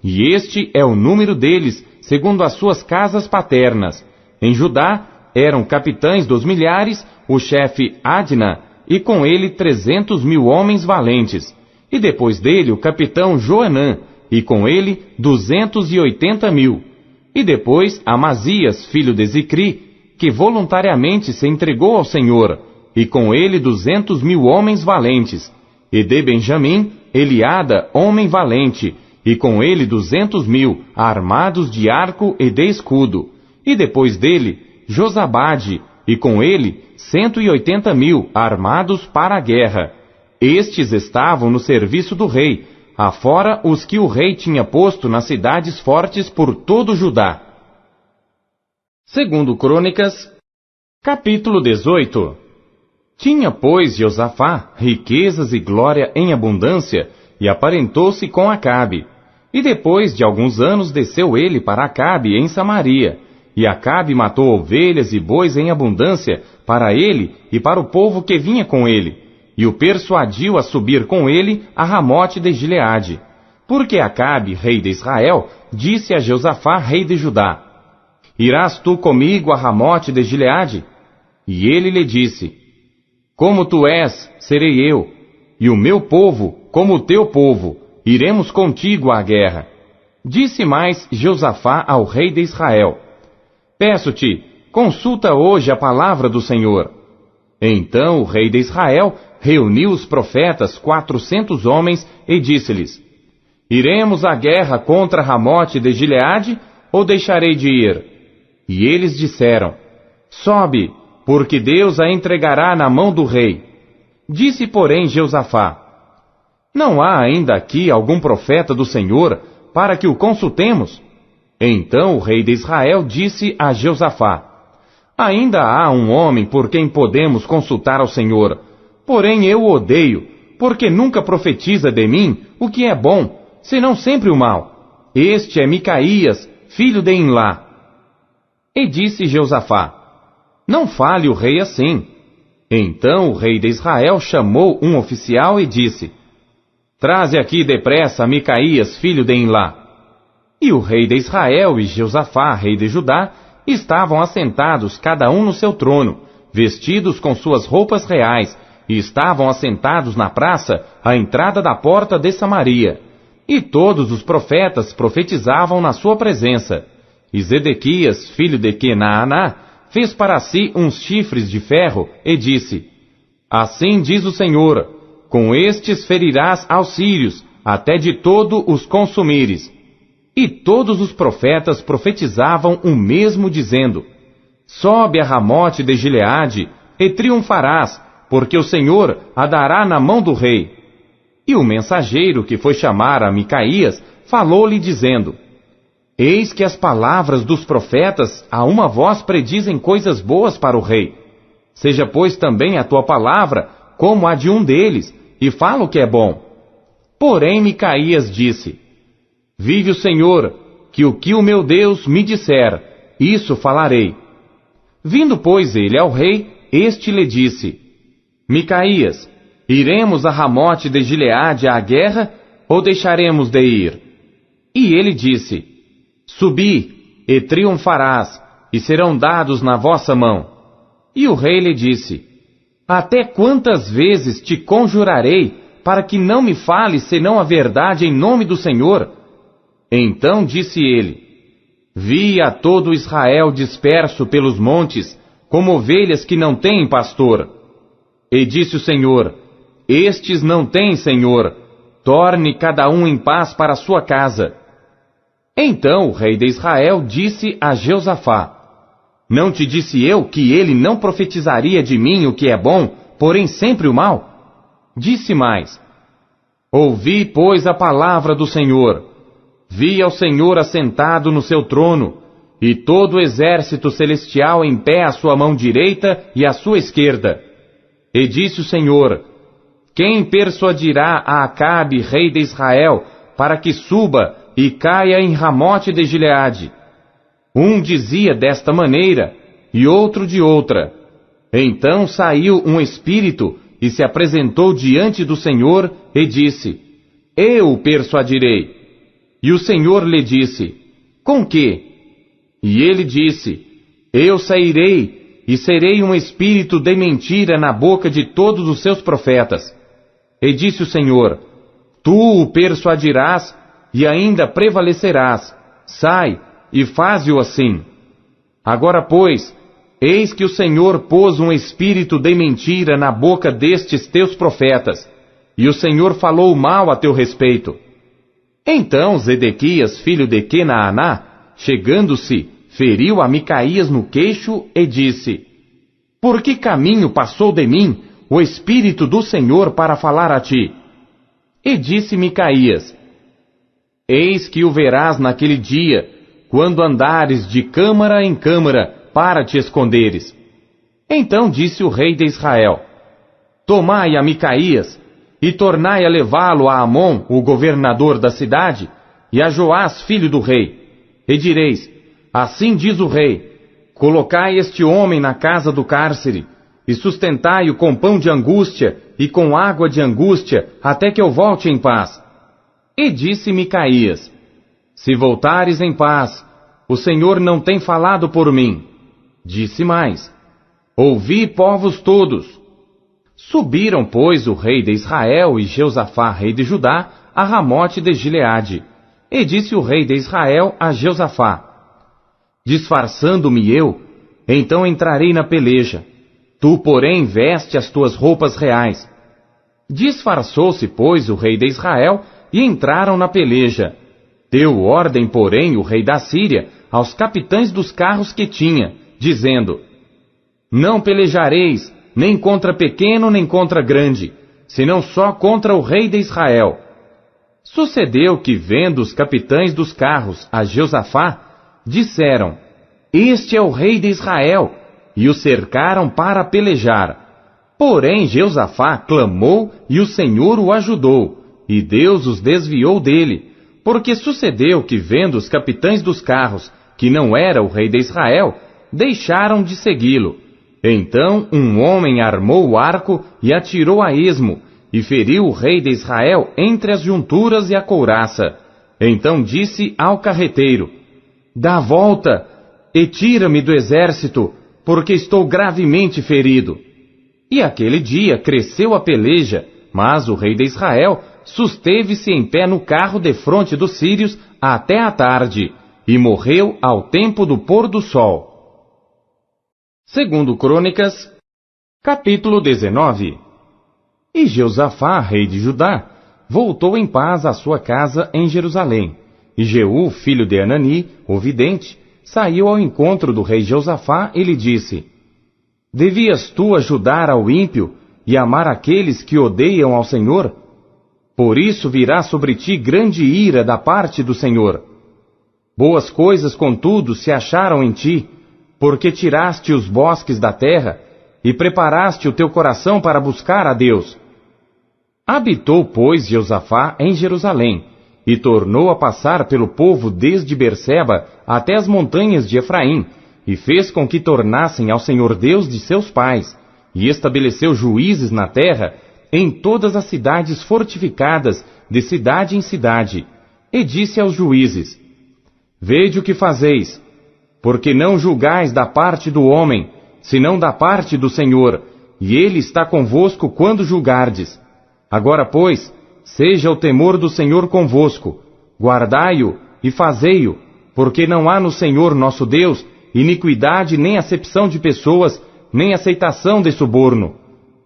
e este é o número deles, segundo as suas casas paternas. Em Judá eram capitães dos milhares, o chefe Adna, e com ele 300.000 homens valentes. E depois dele o capitão Joanã, e com ele 280.000. E depois Amazias, filho de Zicri, que voluntariamente se entregou ao Senhor, e com ele 200.000 homens valentes. E de Benjamim, Eliada, homem valente, e com ele 200.000, armados de arco e de escudo. E depois dele, Josabade, e com ele 180.000, armados para a guerra. Estes estavam no serviço do rei, afora os que o rei tinha posto nas cidades fortes por todo Judá. Segundo Crônicas, capítulo 18. Tinha, pois, Josafá riquezas e glória em abundância, e aparentou-se com Acabe. E depois de alguns anos desceu ele para Acabe em Samaria, e Acabe matou ovelhas e bois em abundância para ele e para o povo que vinha com ele, e o persuadiu a subir com ele a Ramote de Gileade. Porque Acabe, rei de Israel, disse a Josafá, rei de Judá: Irás tu comigo a Ramote de Gileade? E ele lhe disse: Como tu és, serei eu, e o meu povo como o teu povo, iremos contigo à guerra. Disse mais Josafá ao rei de Israel: Peço-te, consulta hoje a palavra do Senhor. Então o rei de Israel reuniu os profetas, 400 homens, e disse-lhes: Iremos à guerra contra Ramote de Gileade, ou deixarei de ir? E eles disseram: Sobe, porque Deus a entregará na mão do rei. Disse, porém, Josafá: Não há ainda aqui algum profeta do Senhor, para que o consultemos? Então o rei de Israel disse a Josafá: Ainda há um homem por quem podemos consultar ao Senhor, porém eu o odeio, porque nunca profetiza de mim o que é bom, senão sempre o mal. Este é Micaías, filho de Imlá. E disse Josafá: Não fale o rei assim. Então o rei de Israel chamou um oficial e disse: Traze aqui depressa Micaías, filho de Imlá. E o rei de Israel e Josafá, rei de Judá, estavam assentados cada um no seu trono, vestidos com suas roupas reais, e estavam assentados na praça, à entrada da porta de Samaria. E todos os profetas profetizavam na sua presença. E Zedequias, filho de Kenaaná, fez para si uns chifres de ferro, e disse: Assim diz o Senhor: Com estes ferirás aos sírios, até de todo os consumires. E todos os profetas profetizavam o mesmo, dizendo: Sobe a Ramote de Gileade, e triunfarás, porque o Senhor a dará na mão do rei. E o mensageiro que foi chamar a Micaías falou-lhe, dizendo: Eis que as palavras dos profetas a uma voz predizem coisas boas para o rei. Seja, pois, também a tua palavra como a de um deles, e fala o que é bom. Porém Micaías disse: Vive o Senhor, que o meu Deus me disser, isso falarei. Vindo, pois, ele ao rei, este lhe disse: Micaías, iremos a Ramote de Gileade à guerra, ou deixaremos de ir? E ele disse: Subi, e triunfarás, e serão dados na vossa mão. E o rei lhe disse: Até quantas vezes te conjurarei, para que não me fales senão a verdade em nome do Senhor? Então disse ele: Vi a todo Israel disperso pelos montes, como ovelhas que não têm pastor. E disse o Senhor: Estes não têm senhor, torne cada um em paz para a sua casa. Então o rei de Israel disse a Josafá: Não te disse eu que ele não profetizaria de mim o que é bom, porém sempre o mal? Disse mais: Ouvi, pois, a palavra do Senhor. Vi ao Senhor assentado no seu trono, e todo o exército celestial em pé à sua mão direita e à sua esquerda. E disse o Senhor: Quem persuadirá a Acabe, rei de Israel, para que suba e caia em Ramote de Gileade? Um dizia desta maneira, e outro de outra. Então saiu um espírito, e se apresentou diante do Senhor, e disse: Eu o persuadirei. E o Senhor lhe disse: com que? E ele disse: eu sairei e serei um espírito de mentira na boca de todos os seus profetas. E disse o Senhor: tu o persuadirás e ainda prevalecerás. Sai e faze-o assim. Agora, pois, eis que o Senhor pôs um espírito de mentira na boca destes teus profetas, e o Senhor falou mal a teu respeito. Então Zedequias, filho de Quenaaná, chegando-se, feriu a Micaías no queixo e disse: por que caminho passou de mim o Espírito do Senhor para falar a ti? E disse Micaías: eis que o verás naquele dia, quando andares de câmara em câmara para te esconderes. Então disse o rei de Israel: tomai a Micaías, e tornai a levá-lo a Amon, o governador da cidade, e a Joás, filho do rei. E direis: assim diz o rei: colocai este homem na casa do cárcere, e sustentai-o com pão de angústia e com água de angústia, até que eu volte em paz. E disse Micaías: se voltares em paz, o Senhor não tem falado por mim. Disse mais: ouvi, povos todos. Subiram, pois, o rei de Israel e Jeosafá, rei de Judá, a Ramote de Gileade. E disse o rei de Israel a Jeosafá: disfarçando-me eu, então entrarei na peleja. Tu, porém, veste as tuas roupas reais. Disfarçou-se, pois, o rei de Israel, e entraram na peleja. Deu ordem, porém, o rei da Síria aos capitães dos carros que tinha, dizendo: não pelejareis, nem contra pequeno, nem contra grande, senão só contra o rei de Israel. Sucedeu que, vendo os capitães dos carros a Jeosafá, disseram: este é o rei de Israel, e o cercaram para pelejar. Porém Jeosafá clamou, e o Senhor o ajudou, e Deus os desviou dele, porque sucedeu que, vendo os capitães dos carros, que não era o rei de Israel, deixaram de segui-lo. Então um homem armou o arco e atirou a esmo, e feriu o rei de Israel entre as junturas e a couraça. Então disse ao carreteiro: dá a volta e tira-me do exército, porque estou gravemente ferido. E aquele dia cresceu a peleja, mas o rei de Israel susteve-se em pé no carro defronte dos sírios até a tarde, e morreu ao tempo do pôr do sol. Segundo Crônicas, capítulo 19. E Jeosafá, rei de Judá, voltou em paz à sua casa em Jerusalém. E Jeú, filho de Anani, o vidente, saiu ao encontro do rei Jeosafá e lhe disse: devias tu ajudar ao ímpio e amar aqueles que odeiam ao Senhor? Por isso virá sobre ti grande ira da parte do Senhor. Boas coisas, contudo, se acharam em ti, porque tiraste os bosques da terra e preparaste o teu coração para buscar a Deus. Habitou, pois, Jeosafá em Jerusalém, e tornou a passar pelo povo desde Berseba até as montanhas de Efraim, e fez com que tornassem ao Senhor Deus de seus pais, e estabeleceu juízes na terra, em todas as cidades fortificadas, de cidade em cidade, e disse aos juízes: vede o que fazeis, porque não julgais da parte do homem, senão da parte do Senhor, e ele está convosco quando julgardes. Agora, pois, seja o temor do Senhor convosco, guardai-o e fazei-o, porque não há no Senhor nosso Deus iniquidade, nem acepção de pessoas, nem aceitação de suborno.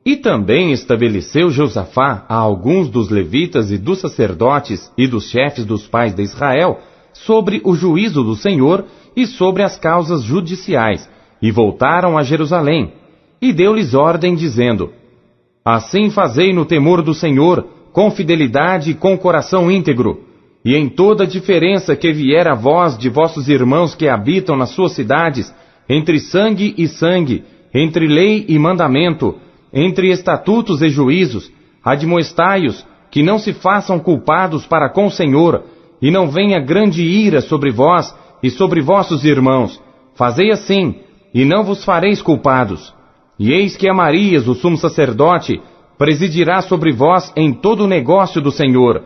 E também estabeleceu Josafá a alguns dos levitas e dos sacerdotes e dos chefes dos pais de Israel sobre o juízo do Senhor e sobre as causas judiciais, e voltaram a Jerusalém, e deu-lhes ordem, dizendo: assim fazei no temor do Senhor, com fidelidade e com coração íntegro, e em toda diferença que vier a vós de vossos irmãos que habitam nas suas cidades, entre sangue e sangue, entre lei e mandamento, entre estatutos e juízos, admoestai-os, que não se façam culpados para com o Senhor, e não venha grande ira sobre vós e sobre vossos irmãos. Fazei assim, e não vos fareis culpados. E eis que Amarias, o sumo sacerdote, presidirá sobre vós em todo o negócio do Senhor.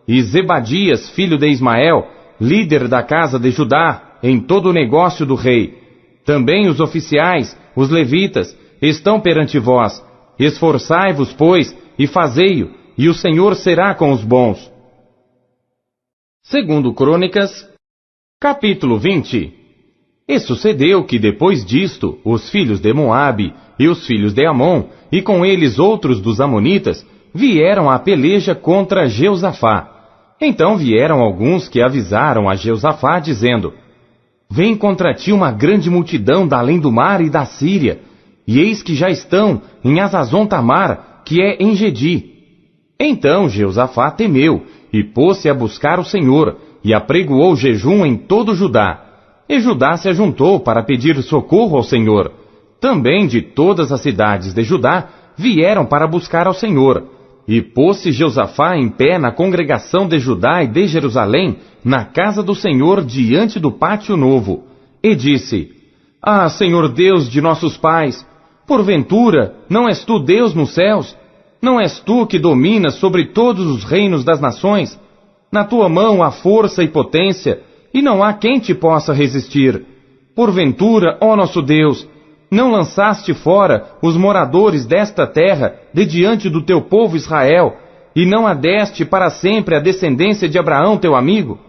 e Zebadias, filho de Ismael, líder da casa de Judá, em todo o negócio do rei. Também os oficiais, os levitas, estão perante vós. Esforçai-vos, pois, e fazei-o, e o Senhor será com os bons. Segundo Crônicas, capítulo 20. E sucedeu que depois disto, os filhos de Moabe e os filhos de Amon, e com eles outros dos amonitas, vieram à peleja contra Jeosafá. Então vieram alguns que avisaram a Jeosafá, dizendo: Vem contra ti uma grande multidão da além do mar e da Síria, e eis que já estão em Azazon Tamar, que é em Gedi. Então Jeosafá temeu, e pôs-se a buscar o Senhor, e apregoou jejum em todo Judá. E Judá se ajuntou para pedir socorro ao Senhor. Também de todas as cidades de Judá vieram para buscar ao Senhor. E pôs-se Jeosafá em pé na congregação de Judá e de Jerusalém, na casa do Senhor, diante do pátio novo. E disse: Ah, Senhor Deus de nossos pais, porventura não és tu Deus nos céus? Não és tu que dominas sobre todos os reinos das nações? Na tua mão há força e potência, e não há quem te possa resistir. Porventura, ó nosso Deus, não lançaste fora os moradores desta terra de diante do teu povo Israel, e não a deste para sempre a descendência de Abraão teu amigo?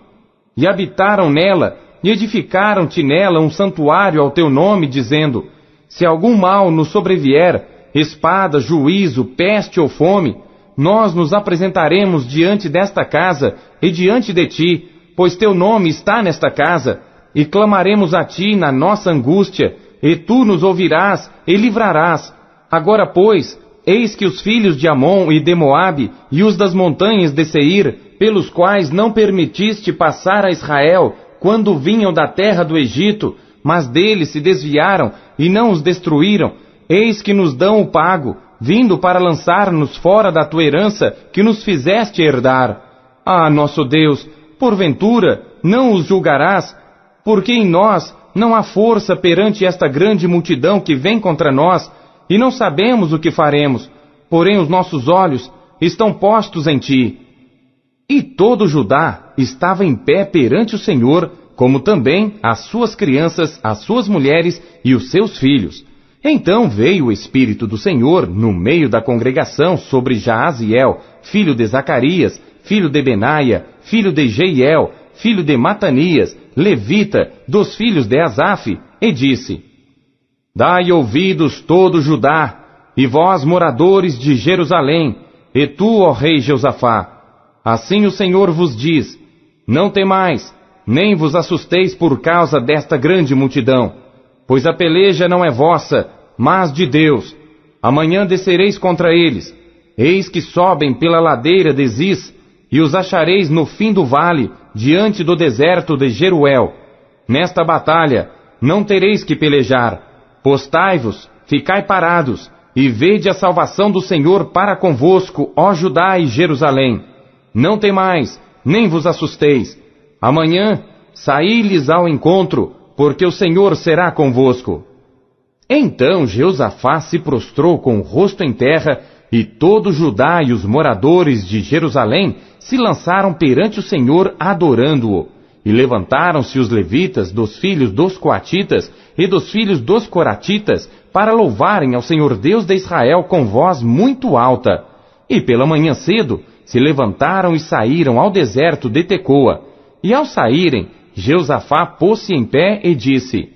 E habitaram nela, e edificaram-te nela um santuário ao teu nome, dizendo: Se algum mal nos sobrevier, espada, juízo, peste ou fome, nós nos apresentaremos diante desta casa e diante de ti, pois teu nome está nesta casa, e clamaremos a ti na nossa angústia, e tu nos ouvirás e livrarás. Agora, pois, eis que os filhos de Amon e de Moabe, e os das montanhas de Seir, pelos quais não permitiste passar a Israel, quando vinham da terra do Egito, mas deles se desviaram e não os destruíram, eis que nos dão o pago, vindo para lançar-nos fora da tua herança que nos fizeste herdar. Ah, nosso Deus, porventura não os julgarás, porque em nós não há força perante esta grande multidão que vem contra nós, e não sabemos o que faremos, porém os nossos olhos estão postos em ti. E todo Judá estava em pé perante o Senhor, como também as suas crianças, as suas mulheres e os seus filhos. Então veio o Espírito do Senhor no meio da congregação sobre Jaaziel, filho de Zacarias, filho de Benaia, filho de Jeiel, filho de Matanias, levita, dos filhos de Asaf, e disse: Dai ouvidos todo Judá, e vós moradores de Jerusalém, e tu, ó rei Jeosafá. Assim o Senhor vos diz: Não temais, nem vos assusteis por causa desta grande multidão, pois a peleja não é vossa, mas de Deus. Amanhã descereis contra eles. Eis que sobem pela ladeira de Ziz, e os achareis no fim do vale, diante do deserto de Jeruel. Nesta batalha não tereis que pelejar. Postai-vos, ficai parados, e vede a salvação do Senhor para convosco, ó Judá e Jerusalém. Não temais, nem vos assusteis. Amanhã saí-lhes ao encontro, porque o Senhor será convosco. Então Jeosafá se prostrou com o rosto em terra, e todo Judá e os moradores de Jerusalém se lançaram perante o Senhor adorando-o. E levantaram-se os levitas dos filhos dos coatitas e dos filhos dos coratitas para louvarem ao Senhor Deus de Israel com voz muito alta. E pela manhã cedo se levantaram e saíram ao deserto de Tecoa. E ao saírem, Jeosafá pôs-se em pé e disse: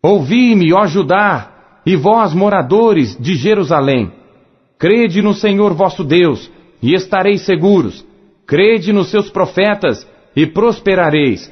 Ouvi-me, ó Judá, e vós, moradores de Jerusalém. Crede no Senhor vosso Deus, e estareis seguros. Crede nos seus profetas, e prosperareis.